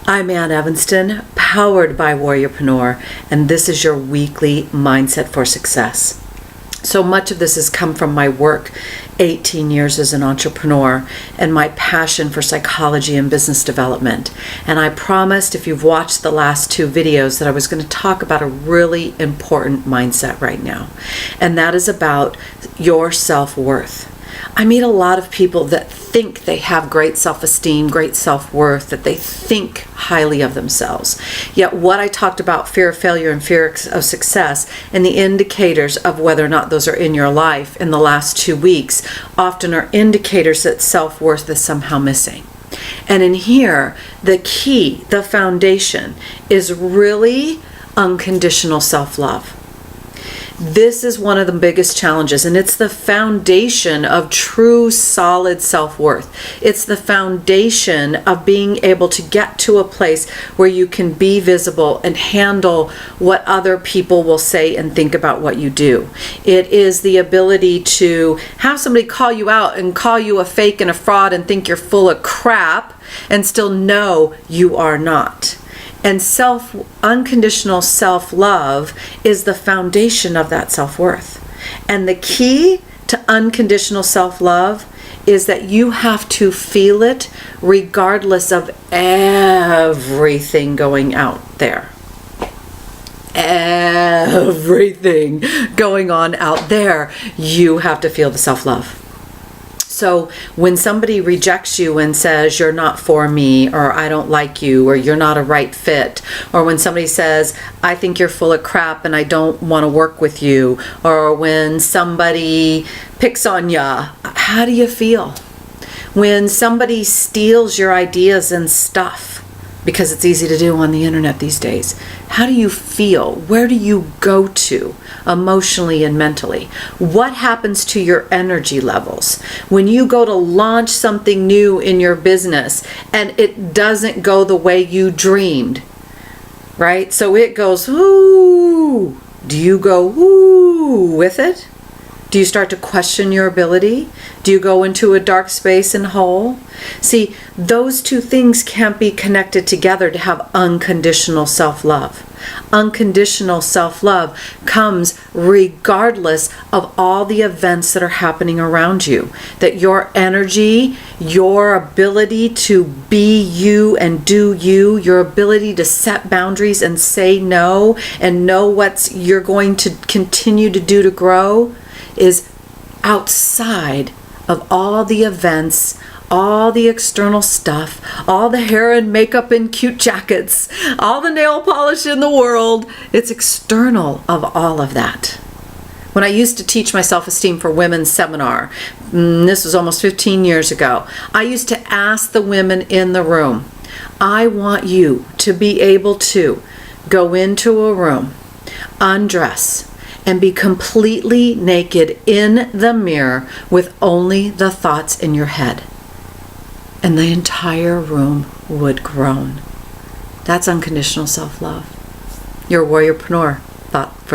I'm Evanston, powered by Warrior-Preneur, and this is your weekly Mindset for Success. So much of this has come from my work, 18 years as an entrepreneur, and my passion for psychology and business development. And I promised, if you've watched the last two videos, that I was going to talk about a really important mindset right now. And that is about your self-worth. I meet a lot of people that think they have great self-esteem, great self-worth, that they think highly of themselves. Yet what I talked about, fear of failure and fear of success, and the indicators of whether or not those are in your life in the last 2 weeks, often are indicators that self-worth is somehow missing. And in here, the key, the foundation, is really unconditional self-love. This is one of the biggest challenges, and it's the foundation of true, solid self-worth. It's the foundation of being able to get to a place where you can be visible and handle what other people will say and think about what you do. It is the ability to have somebody call you out and call you a fake and a fraud and think you're full of crap and still know you are not. And unconditional self-love is the foundation of that self-worth. And the key to unconditional self-love is that you have to feel it regardless of everything going out there. Everything going on out there, you have to feel the self-love. So when somebody rejects you and says you're not for me, or I don't like you, or you're not a right fit, or when somebody says I think you're full of crap and I don't want to work with you, or when somebody picks on ya, how do you feel? When somebody steals your ideas and stuff, because it's easy to do on the internet these days, how do you feel? Where do you go to emotionally and mentally? What happens to your energy levels when you go to launch something new in your business and it doesn't go the way you dreamed, right? So it goes, ooh. Do you go, ooh, with it? Do you start to question your ability? Do you go into a dark space and hole? See, those two things can't be connected together to have unconditional self-love. Unconditional self-love comes regardless of all the events that are happening around you. That your energy, your ability to be you and do you, your ability to set boundaries and say no and know what you're going to continue to do to grow, is outside of all the events, all the external stuff, all the hair and makeup and cute jackets, all the nail polish in the world. It's external of all of that. When I used to teach my self-esteem for women's seminar, this was almost 15 years ago, I used to ask the women in the room, I want you to be able to go into a room, undress, and be completely naked in the mirror with only the thoughts in your head. And the entire room would groan. That's unconditional self-love. Your Warrior-Preneur thought for the